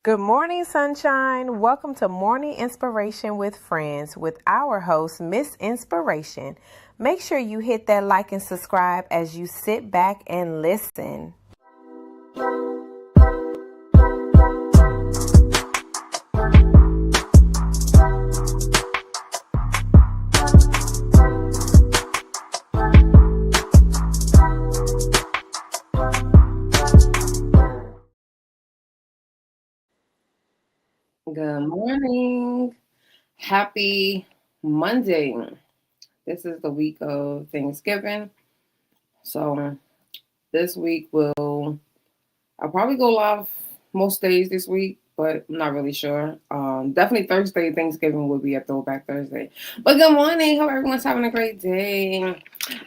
Good morning, sunshine. Welcome to Morning Inspiration with Friends with our host, Miss Inspiration. Make sure you hit that like and subscribe as you sit back and listen. Good morning. Happy Monday. This is the week of Thanksgiving. So this week I'll probably go live most days this week, but I'm not really sure. Definitely Thursday, Thanksgiving will be a throwback Thursday. But good morning. Hope everyone's having a great day.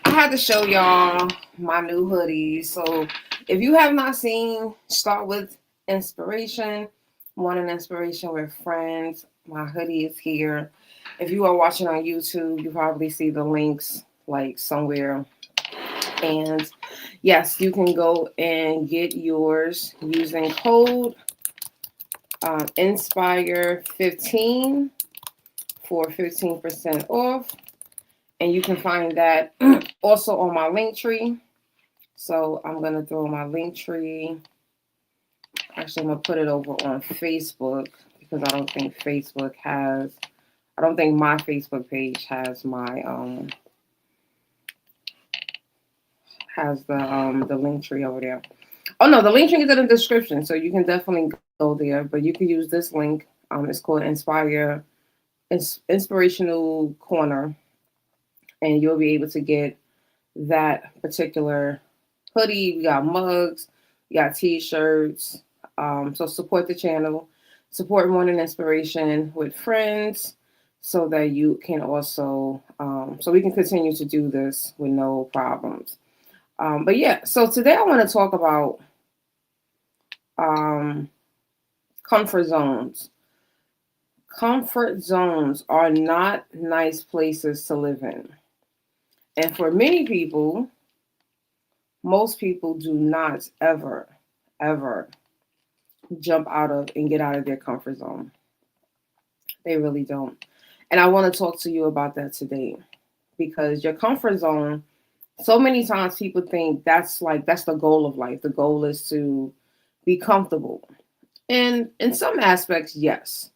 I had to show y'all my new hoodies. So if you have not seen, start with inspiration. Morning inspiration with friends. My hoodie is here. If you are watching on YouTube, you probably see the links like somewhere. And yes, you can go and get yours using code Inspire15 for 15% off. And you can find that also on my link tree. So I'm going to throw my link tree. Actually, I'm going to put it over on Facebook because I don't think my Facebook page has the link tree over there. Oh no, the link tree is in the description, so you can definitely go there. But you can use this link. It's called Inspirational Corner, and you'll be able to get that particular hoodie. We got mugs, we got t-shirts. So support the channel, support Morning Inspiration with friends, so that you can also so we can continue to do this with no problems. But yeah, so today I want to talk about comfort zones. Comfort zones are not nice places to live in. And for many people, most people do not ever jump out of and get out of their comfort zone. They really don't. And I want to talk to you about that today because your comfort zone, so many times people think that's the goal of life. The goal is to be comfortable. And in some aspects, yes.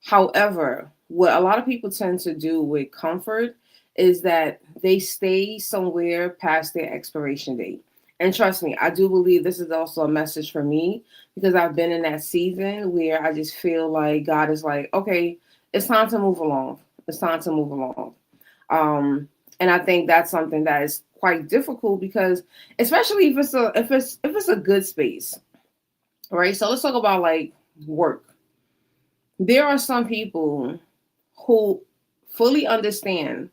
However, what a lot of people tend to do with comfort is that they stay somewhere past their expiration date. And trust me, I do believe this is also a message for me because I've been in that season where I just feel like God is like, okay, it's time to move along. It's time to move along. And I think that's something that is quite difficult because, especially if it's a good space, right? So let's talk about like work. There are some people who fully understand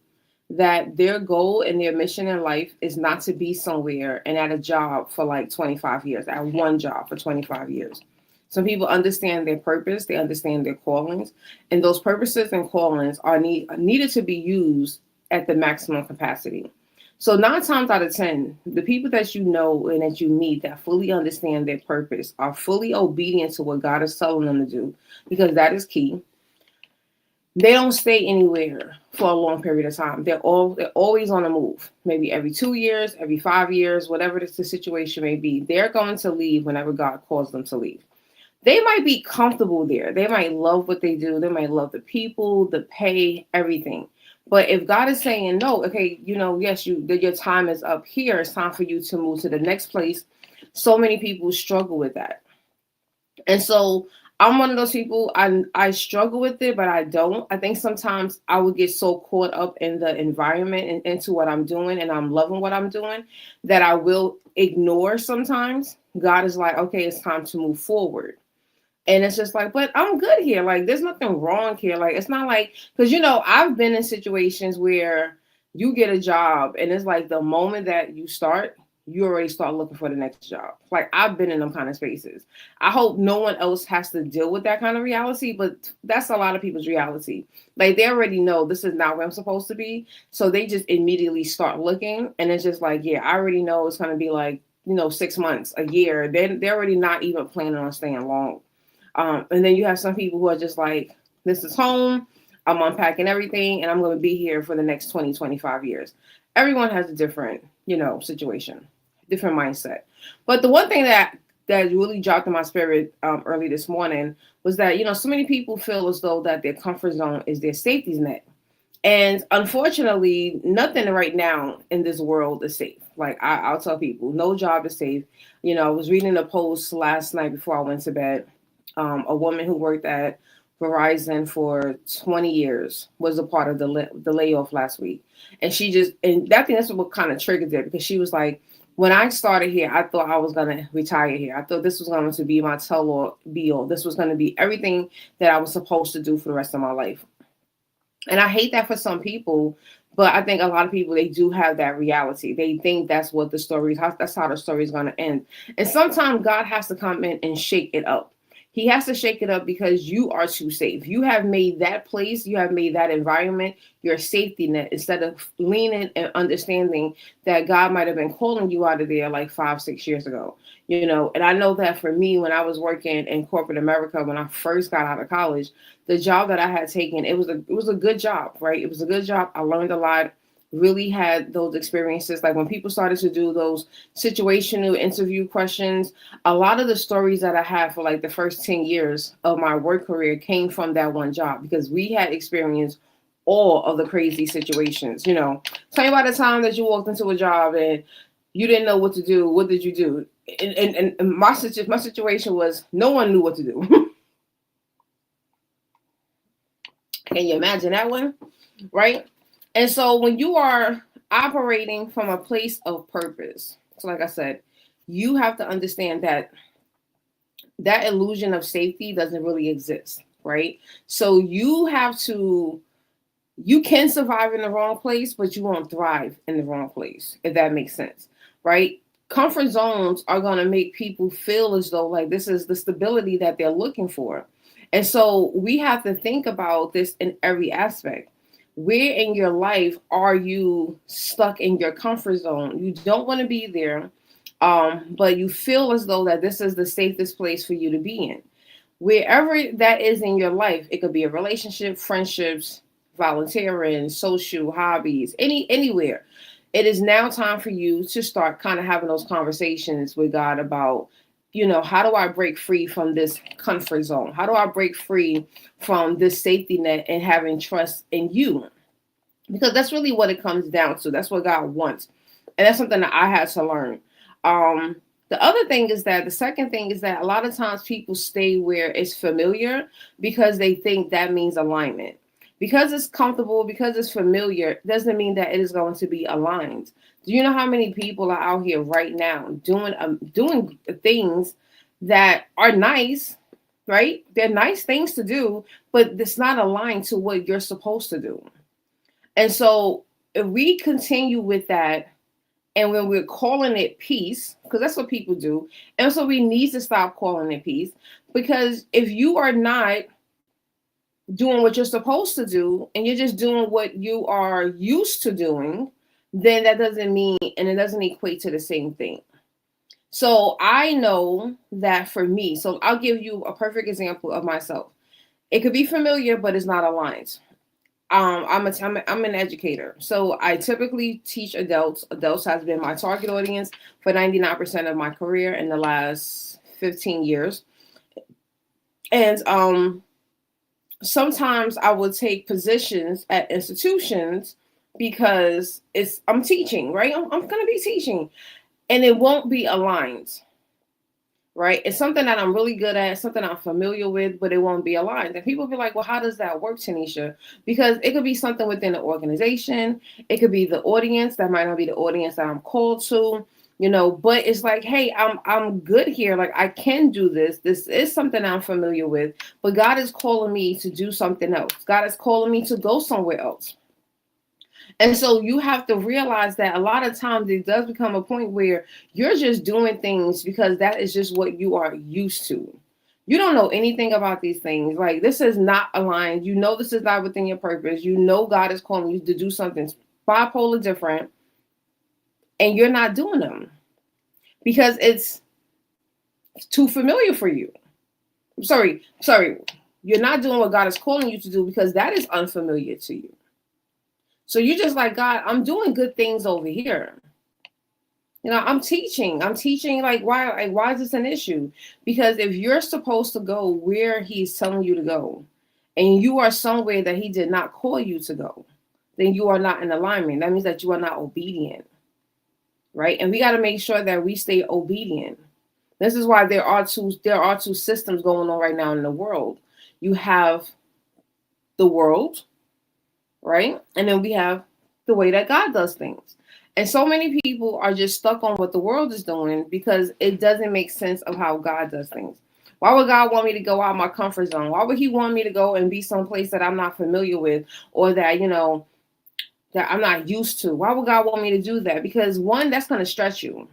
that their goal and their mission in life is not to be somewhere and at a job for like 25 years, at one job for 25 years. Some people understand their purpose, they understand their callings, and those purposes and callings are needed to be used at the maximum capacity. So 9 times out of 10, the people that you know and that you meet that fully understand their purpose are fully obedient to what God is telling them to do, because that is key. They don't stay anywhere for a long period of time. They're always on the move. Maybe every 2 years, every 5 years, whatever the situation may be, they're going to leave whenever God calls them to leave. They might be comfortable there. They might love what they do. They might love the people, the pay, everything. But if God is saying no, okay, yes, your time is up here. It's time for you to move to the next place. So many people struggle with that. And so I'm one of those people. I struggle with it, but I don't. I think sometimes I would get so caught up in the environment and into what I'm doing, and I'm loving what I'm doing, that I will ignore sometimes. God is like, okay, it's time to move forward. And it's just like, but I'm good here. Like, there's nothing wrong here. Like, it's not like, because, I've been in situations where you get a job and it's like the moment that you start, you already start looking for the next job. Like, I've been in them kind of spaces. I hope no one else has to deal with that kind of reality, but that's a lot of people's reality. Like, they already know this is not where I'm supposed to be. So they just immediately start looking. And it's just like, yeah, I already know it's going to be like, 6 months, a year. They're already not even planning on staying long. And then you have some people who are just like, this is home. I'm unpacking everything and I'm going to be here for the next 20, 25 years. Everyone has a different, situation, different mindset. But the one thing that really dropped in my spirit early this morning was that, so many people feel as though that their comfort zone is their safety net. And unfortunately, nothing right now in this world is safe. Like I'll tell people, no job is safe. I was reading a post last night before I went to bed. A woman who worked at Verizon for 20 years was a part of the layoff last week. And that's what kind of triggered it, because she was like, when I started here, I thought I was going to retire here. I thought this was going to be my tell or be all. This was going to be everything that I was supposed to do for the rest of my life. And I hate that for some people, but I think a lot of people, they do have that reality. They think that's what that's how the story is going to end. And sometimes God has to come in and shake it up. He has to shake it up because you are too safe. You have made that place, you have made that environment your safety net, instead of leaning and understanding that God might have been calling you out of there like 5-6 years ago. And I know that for me, when I was working in corporate America, when I first got out of college, the job that I had taken, it was a good job, right? It was a good job. I learned a lot, really had those experiences. Like when people started to do those situational interview questions, a lot of the stories that I had for like the first 10 years of my work career came from that one job, because we had experienced all of the crazy situations. Tell me about the time that you walked into a job and you didn't know what to do. What did you do? And my situation was no one knew what to do. Can you imagine that one? Right? And so when you are operating from a place of purpose, so like I said, you have to understand that that illusion of safety doesn't really exist, right? So you can survive in the wrong place, but you won't thrive in the wrong place, if that makes sense, right? Comfort zones are going to make people feel as though like this is the stability that they're looking for. And so we have to think about this in every aspect. Where in your life are you stuck in your comfort zone? You don't want to be there, but you feel as though that this is the safest place for you to be in. Wherever that is in your life, it could be a relationship, friendships, volunteering, social hobbies, anywhere. It is now time for you to start kind of having those conversations with God about, how do I break free from this comfort zone? How do I break free from this safety net and having trust in you? Because that's really what it comes down to. That's what God wants. And that's something that I had to learn. The other thing is that the second thing is that a lot of times people stay where it's familiar because they think that means alignment. Because it's comfortable, because it's familiar, doesn't mean that it is going to be aligned. Do you know how many people are out here right now doing things that are nice, right? They're nice things to do, but it's not aligned to what you're supposed to do. And so if we continue with that, and when we're calling it peace, because that's what people do, and so we need to stop calling it peace, because if you are not doing what you're supposed to do and you're just doing what you are used to doing, then that doesn't mean, and it doesn't equate to the same thing. So I know that for me, so I'll give you a perfect example of myself. It could be familiar, but it's not aligned. I'm an educator, so I typically teach adults. Adults has been my target audience for 99% of my career in the last 15 years, and sometimes I would take positions at institutions because I'm teaching, right? I'm going to be teaching, and it won't be aligned. Right? It's something that I'm really good at, something I'm familiar with, but it won't be aligned. And people be like, well, how does that work, Tanisha? Because it could be something within the organization. It could be the audience that might not be the audience that I'm called to, but it's like, hey, I'm good here. Like I can do this. This is something I'm familiar with, but God is calling me to do something else. God is calling me to go somewhere else. And so you have to realize that a lot of times it does become a point where you're just doing things because that is just what you are used to. You don't know anything about these things. Like this is not aligned. This is not within your purpose. God is calling you to do something bipolar different, and you're not doing them because it's too familiar for you. Sorry. You're not doing what God is calling you to do because that is unfamiliar to you. So you're just like, God, I'm doing good things over here. I'm teaching. Like, why is this an issue? Because if you're supposed to go where he's telling you to go, and you are somewhere that he did not call you to go, then you are not in alignment. That means that you are not obedient, right? And we got to make sure that we stay obedient. This is why there are two systems going on right now in the world. You have the world, right? And then we have the way that God does things. And so many people are just stuck on what the world is doing because it doesn't make sense of how God does things. Why would God want me to go out of my comfort zone? Why would he want me to go and be someplace that I'm not familiar with, or that, that I'm not used to? Why would God want me to do that? Because one, that's going to stretch you.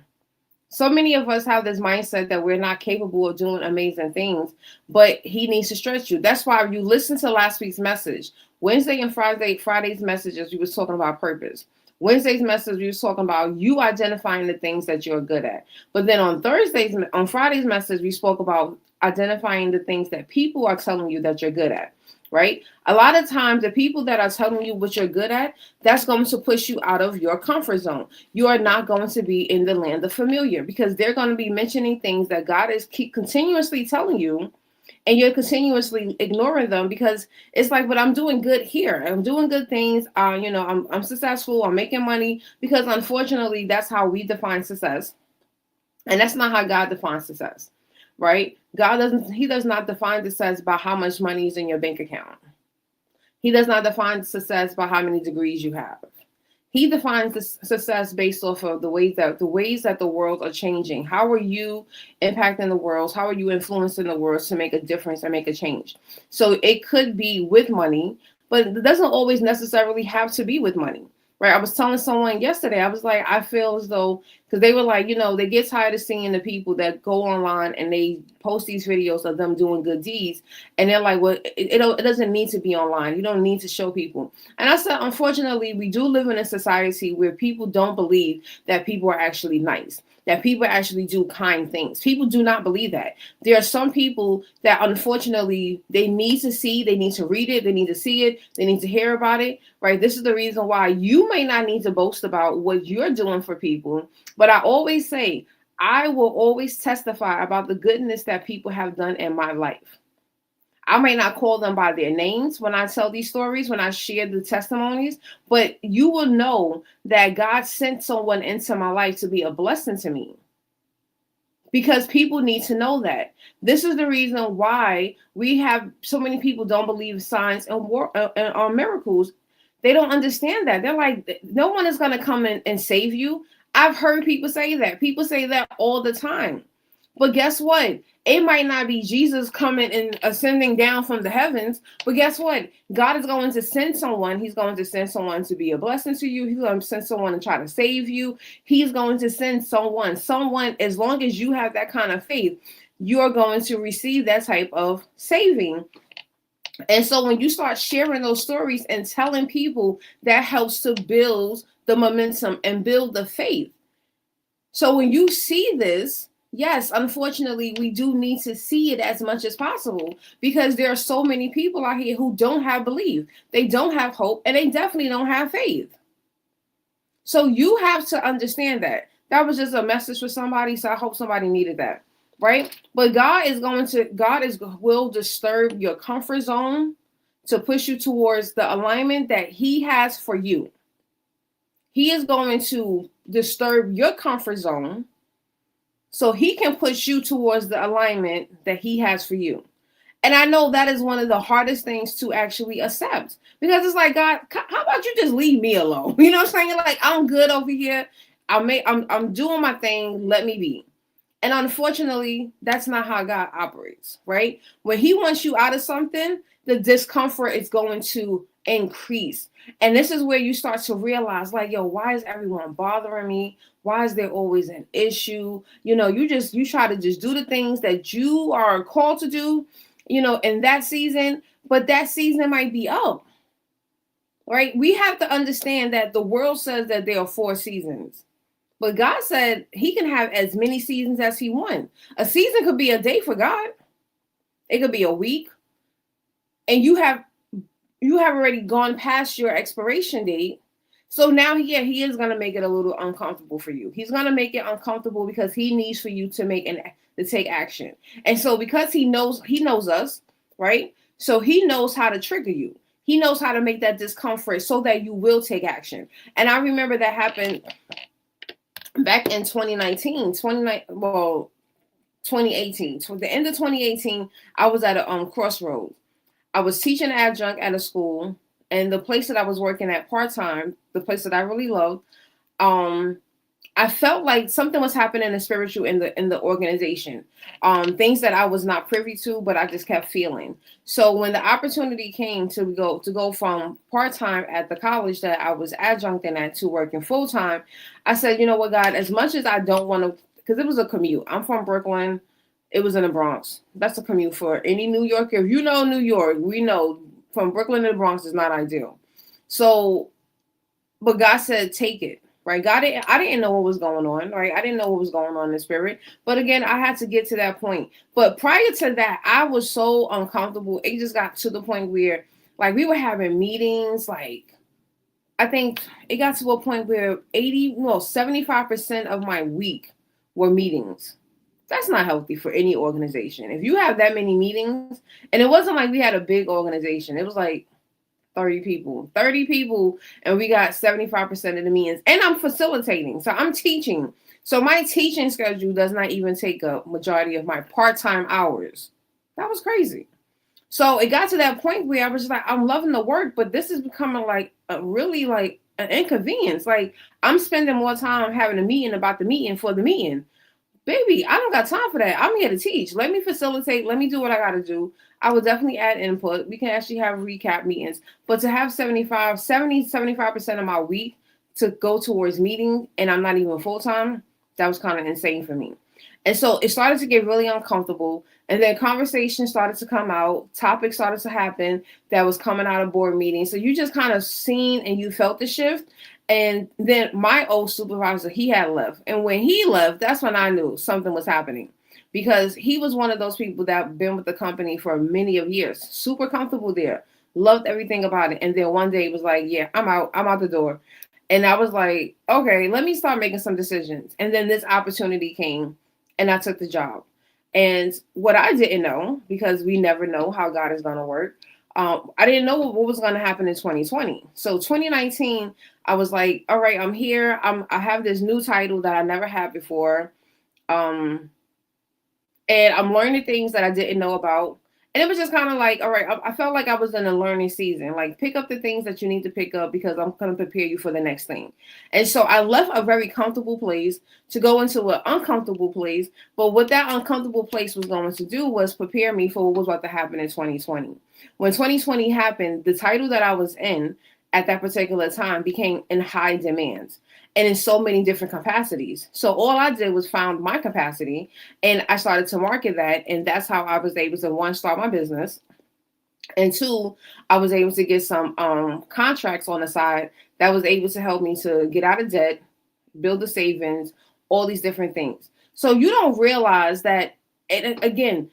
So many of us have this mindset that we're not capable of doing amazing things, but he needs to stretch you. That's why you listen to last week's message. Wednesday and Friday's messages, we was talking about purpose. Wednesday's message, we was talking about you identifying the things that you're good at. But then on Friday's message, we spoke about identifying the things that people are telling you that you're good at, right? A lot of times the people that are telling you what you're good at, that's going to push you out of your comfort zone. You are not going to be in the land of familiar because they're going to be mentioning things that God is continuously telling you, and you're continuously ignoring them because it's like, but I'm doing good here. I'm doing good things. I'm successful. I'm making money, because unfortunately, that's how we define success. And that's not how God defines success, right? He does not define success by how much money is in your bank account. He does not define success by how many degrees you have. He defines the success based off of the ways that the world are changing. How are you impacting the world? How are you influencing the world to make a difference and make a change? So it could be with money, but it doesn't always necessarily have to be with money, right? I was telling someone yesterday, I was like, I feel as though, because they were like, they get tired of seeing the people that go online and they post these videos of them doing good deeds. And they're like, well, it doesn't need to be online. You don't need to show people. And I said, unfortunately, we do live in a society where people don't believe that people are actually nice, that people actually do kind things. People do not believe that. There are some people that, unfortunately, they need to read it, they need to see it, they need to hear about it, right? This is the reason why you may not need to boast about what you're doing for people. But I always say, I will always testify about the goodness that people have done in my life. I may not call them by their names when I tell these stories, when I share the testimonies, but you will know that God sent someone into my life to be a blessing to me. Because people need to know that. This is the reason why we have so many people don't believe signs and miracles. They don't understand that. They're like, no one is going to come in and save you. I've heard people say that. People say that all the time. But guess what? It might not be Jesus coming and ascending down from the heavens, but guess what? God is going to send someone. He's going to send someone to be a blessing to you. He's going to send someone to try to save you. He's going to send someone, as long as you have that kind of faith, you're going to receive that type of saving. And so when you start sharing those stories and telling people, that helps to build the momentum and build the faith. So when you see this, yes, unfortunately, we do need to see it as much as possible, because there are so many people out here who don't have belief. They don't have hope, and they definitely don't have faith. So you have to understand that. That was just a message for somebody. So I hope somebody needed that, right? But God will disturb your comfort zone to push you towards the alignment that he has for you. He is going to disturb your comfort zone so he can push you towards the alignment that he has for you. And I know that is one of the hardest things to actually accept, because it's like, God, how about you just leave me alone? You know what I'm saying? Like, I'm good over here. I'm doing my thing. Let me be. And unfortunately, that's not how God operates, right? When he wants you out of something, the discomfort is going to increase. And this is where you start to realize, like, yo, why is everyone bothering me? Why is there always an issue? You try to just do the things that you are called to do, in that season, but that season might be up, right? We have to understand that the world says that there are 4 seasons. But God said he can have as many seasons as he wants. A season could be a day for God. It could be a week, and you have already gone past your expiration date. So now, yeah, he is gonna make it a little uncomfortable for you. He's gonna make it uncomfortable because he needs for you to take action. And so because he knows us, right? So he knows how to trigger you. He knows how to make that discomfort so that you will take action. And I remember that happened back in 2019, 2018. Toward the end of 2018, I was at a crossroads. I was teaching adjunct at a school, and the place that I was working at part time, the place that I really loved, um, I felt like something was happening in spiritual in the organization. Things that I was not privy to, but I just kept feeling. So when the opportunity came to go from part time at the college that I was adjuncting at to working full time, I said, you know what, God, as much as I don't want to, because it was a commute. I'm from Brooklyn. It was in the Bronx. That's a commute for any New Yorker. If you know New York, we know from Brooklyn to the Bronx is not ideal. So, but God said, take it. Right, I didn't know what was going on. Right, I didn't know what was going on in the spirit. But again, I had to get to that point. But prior to that, I was so uncomfortable. It just got to the point where, like, we were having meetings. Like, I think it got to a point where 75% of my week were meetings. That's not healthy for any organization. If you have that many meetings, and it wasn't like we had a big organization, it was like 30 people, and we got 75% of the meetings. And I'm facilitating, so I'm teaching. So my teaching schedule does not even take up majority of my part-time hours. That was crazy. So it got to that point where I was just like, I'm loving the work, but this is becoming like a really like an inconvenience. Like, I'm spending more time having a meeting about the meeting for the meeting. Baby, I don't got time for that. I'm here to teach. Let me facilitate. Let me do what I got to do. I will definitely add input. We can actually have recap meetings. But to have 75% of my week to go towards meeting, and I'm not even full-time, that was kind of insane for me. And so it started to get really uncomfortable. And then conversations started to come out. Topics started to happen that was coming out of board meetings. So you just kind of seen and you felt the shift. And then my old supervisor, he had left. And when he left, that's when I knew something was happening. Because he was one of those people that been with the company for many of years. Super comfortable there. Loved everything about it. And then one day it was like, yeah, I'm out. I'm out the door. And I was like, okay, let me start making some decisions. And then this opportunity came, and I took the job. And what I didn't know, because we never know how God is going to work, I didn't know what was going to happen in 2020. So 2019, I was like, all right, I'm here. I have this new title that I never had before. Um, and I'm learning things that I didn't know about. And it was just kind of like, all right, I felt like I was in a learning season. Like, pick up the things that you need to pick up because I'm going to prepare you for the next thing. And so I left a very comfortable place to go into an uncomfortable place. But what that uncomfortable place was going to do was prepare me for what was about to happen in 2020. When 2020 happened, the title that I was in at that particular time became in high demand and in so many different capacities. So all I did was found my capacity, and I started to market that. And that's how I was able to, one, start my business. And two, I was able to get some contracts on the side that was able to help me to get out of debt, build the savings, all these different things. So you don't realize that, and again,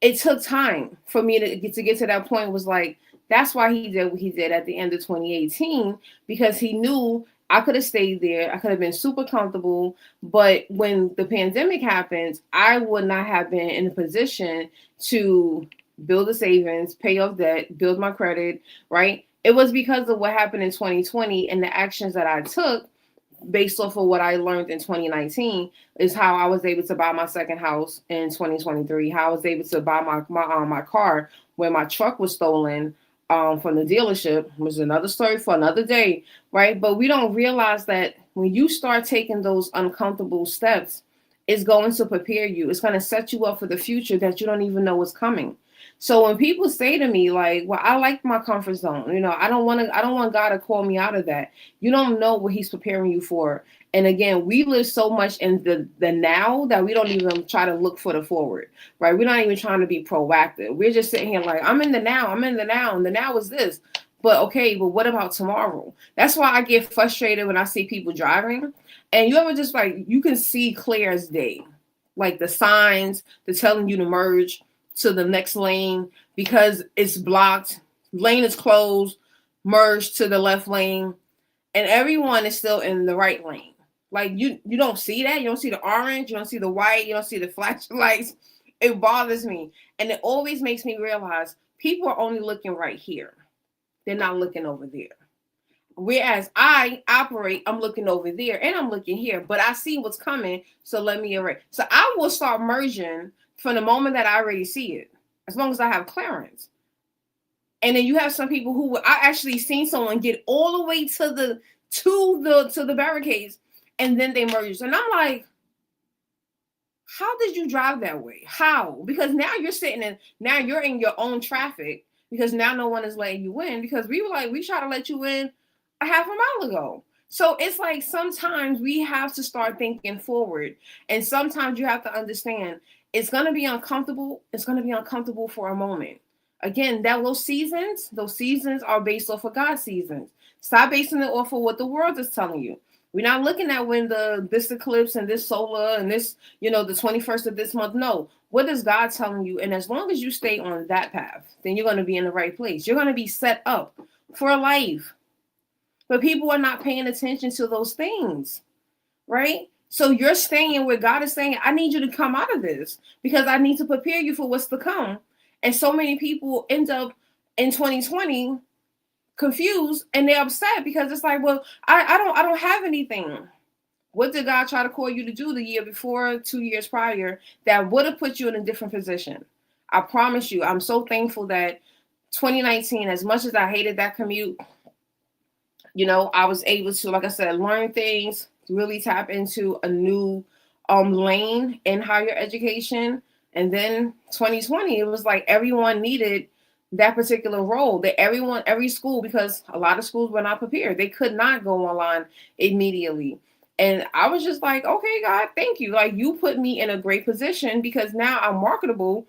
it took time for me to get to that point. Was like, that's why he did what he did at the end of 2018, because he knew I could have stayed there. I could have been super comfortable. But when the pandemic happened, I would not have been in a position to build the savings, pay off debt, build my credit, right? It was because of what happened in 2020 and the actions that I took based off of what I learned in 2019 is how I was able to buy my second house in 2023. How I was able to buy my car when my truck was stolen from the dealership, which is another story for another day, right? But we don't realize that when you start taking those uncomfortable steps, it's going to prepare you. It's going to set you up for the future that you don't even know is coming. So when people say to me like, well, I like my comfort zone, I don't want God to call me out of that. You don't know what he's preparing you for. And again, we live so much in the now that we don't even try to look for the forward, right? We're not even trying to be proactive. We're just sitting here like, I'm in the now, and the now is this. But okay, but what about tomorrow? That's why I get frustrated when I see people driving. And you ever just like, you can see clear as day, like the signs, they're telling you to merge. to the next lane because it's blocked. Lane is closed, merge to the left lane, and everyone is still in the right lane. Like you don't see that. You don't see the orange. You don't see the white. You don't see the flashing lights. It bothers me, and it always makes me realize people are only looking right here. They're not looking over there. Whereas I operate, I'm looking over there and I'm looking here, but I see what's coming. So let me erase. So I will start merging from the moment that I already see it, as long as I have clearance. And then you have some people who I actually seen someone get all the way to the barricades, and then they merge. And I'm like, how did you drive that way? How? Because now you're sitting in, now you're in your own traffic because now no one is letting you in because we were like, we tried to let you in a half a mile ago. So it's like sometimes we have to start thinking forward. And sometimes you have to understand it's going to be uncomfortable. It's going to be uncomfortable for a moment. Again, those seasons are based off of God's seasons. Stop basing it off of what the world is telling you. We're not looking at when this eclipse and this solar and this, the 21st of this month. No, what is God telling you? And as long as you stay on that path, then you're going to be in the right place. You're going to be set up for life. But people are not paying attention to those things, right? So you're staying where God is saying, I need you to come out of this because I need to prepare you for what's to come. And so many people end up in 2020 confused and they're upset because it's like, well, I don't have anything. What did God try to call you to do the year before, 2 years prior, that would have put you in a different position? I promise you, I'm so thankful that 2019, as much as I hated that commute, I was able to, like I said, learn things, really tap into a new lane in higher education. And then 2020, it was like everyone needed that particular role, that every school, because a lot of schools were not prepared. They could not go online immediately. And I was just like, okay, God, thank you. Like, you put me in a great position because now I'm marketable.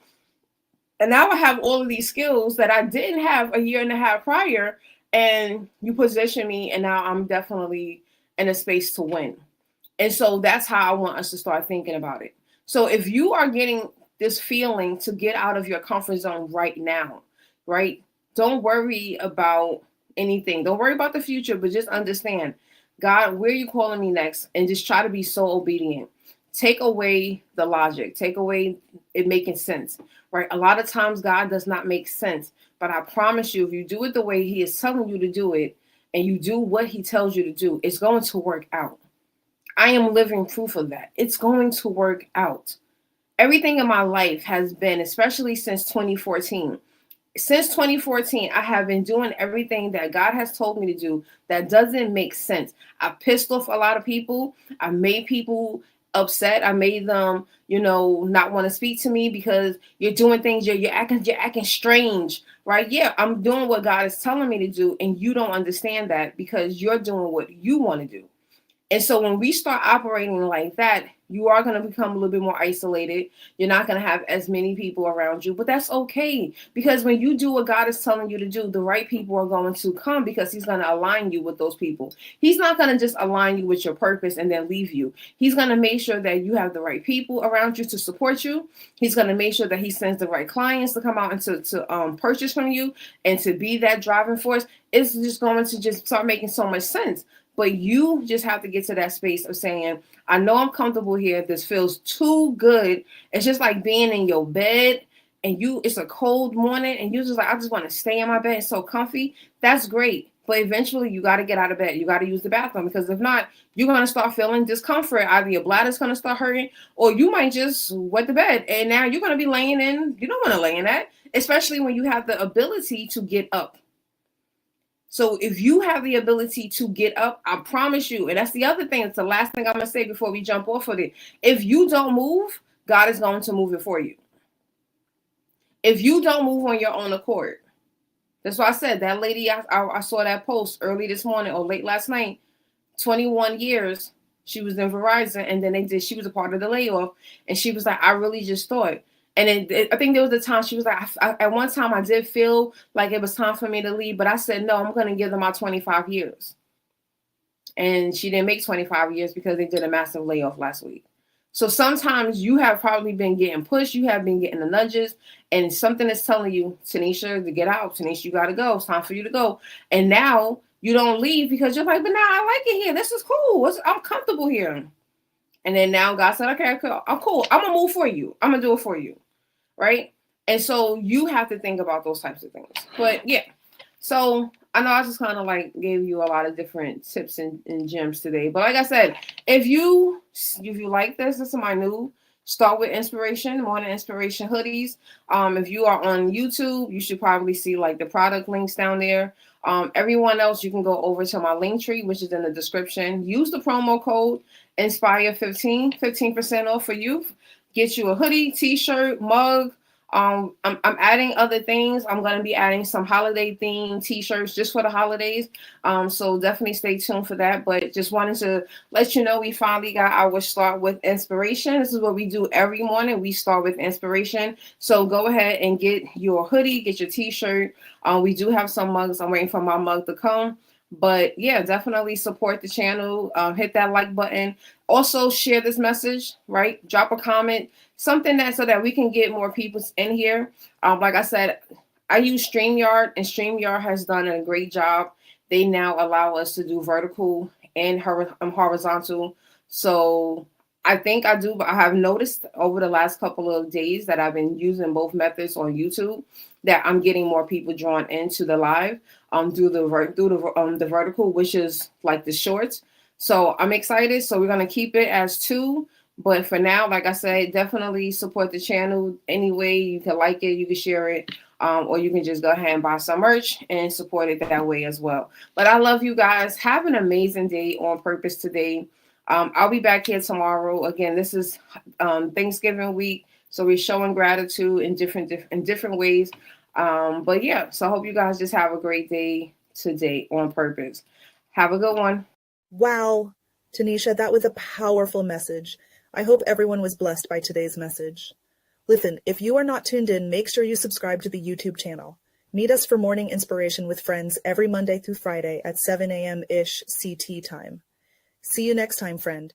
And now I have all of these skills that I didn't have a year and a half prior. And you position me, and now I'm definitely in a space to win. And so that's how I want us to start thinking about it. So if you are getting this feeling to get out of your comfort zone right now, right? Don't worry about anything. Don't worry about the future, but just understand, God, where are you calling me next? And just try to be so obedient. Take away the logic. Take away it making sense, right? A lot of times God does not make sense. But I promise you, if you do it the way he is telling you to do it, and you do what he tells you to do, it's going to work out. I am living proof of that. It's going to work out. Everything in my life has been, especially since 2014. Since 2014, I have been doing everything that God has told me to do that doesn't make sense. I pissed off a lot of people. I made people upset. I made them, not want to speak to me because you're doing things, you're acting strange, right? Yeah, I'm doing what God is telling me to do, and you don't understand that because you're doing what you want to do. And so when we start operating like that, you are going to become a little bit more isolated. You're not going to have as many people around you, but that's okay. Because when you do what God is telling you to do, the right people are going to come because he's going to align you with those people. He's not going to just align you with your purpose and then leave you. He's going to make sure that you have the right people around you to support you. He's going to make sure that he sends the right clients to come out and to purchase from you and to be that driving force. It's just going to just start making so much sense. But you just have to get to that space of saying, I know I'm comfortable here. This feels too good. It's just like being in your bed and it's a cold morning and you're just like, I just want to stay in my bed. It's so comfy. That's great. But eventually you got to get out of bed. You got to use the bathroom because if not, you're going to start feeling discomfort. Either your bladder's going to start hurting or you might just wet the bed. And now you're going to be laying in. You don't want to lay in that, especially when you have the ability to get up. So if you have the ability to get up, I promise you, and that's the other thing, it's the last thing I'm going to say before we jump off of it. If you don't move, God is going to move it for you. If you don't move on your own accord. That's why I said that lady, I saw that post early this morning or late last night, 21 years, she was in Verizon, and then she was a part of the layoff, and she was like, I really just thought. And I think there was a time she was like, at one time I did feel like it was time for me to leave, but I said, no, I'm going to give them my 25 years. And she didn't make 25 years because they did a massive layoff last week. So sometimes you have probably been getting pushed, you have been getting the nudges, and something is telling you, Tanisha, to get out. Tanisha, you got to go. It's time for you to go. And now you don't leave because you're like, but now I like it here. This is cool. I'm comfortable here. And then now God said, okay, I'm cool. I'm going to move for you. I'm going to do it for you. Right? And so you have to think about those types of things. But yeah. So I know I just kind of like gave you a lot of different tips and gems today. But like I said, if you like this is my new Start with Inspiration, Morning Inspiration hoodies. If you are on YouTube, you should probably see like the product links down there. Everyone else, you can go over to my link tree, which is in the description. Use the promo code Inspire15, 15% off for you. Get you a hoodie, t-shirt, mug. I'm adding other things. I'm going to be adding some holiday themed t-shirts just for the holidays. So definitely stay tuned for that. But just wanted to let you know we finally got our Start with Inspiration. This is what we do every morning. We start with inspiration. So go ahead and get your hoodie, get your t-shirt. We do have some mugs. I'm waiting for my mug to come. But yeah, definitely support the channel. Hit that like button. Also share this message, right? Drop a comment, something that so that we can get more people in here. Like I said, I use StreamYard, and StreamYard has done a great job. They now allow us to do vertical and horizontal. So I think I do, but I have noticed over the last couple of days that I've been using both methods on YouTube that I'm getting more people drawn into the live through the vertical, which is like the shorts. So I'm excited. So we're gonna keep it as 2. But for now, like I said, definitely support the channel any way you can like it, you can share it, or you can just go ahead and buy some merch and support it that way as well. But I love you guys. Have an amazing day on purpose today. I'll be back here tomorrow. Again, this is Thanksgiving week, so we're showing gratitude in different ways. But yeah, so I hope you guys just have a great day today on purpose. Have a good one. Wow, Tanisha, that was a powerful message. I hope everyone was blessed by today's message. Listen, if you are not tuned in, make sure you subscribe to the YouTube channel. Meet us for Morning Inspiration with Friends every Monday through Friday at 7 a.m. ish CT time. See you next time, friend.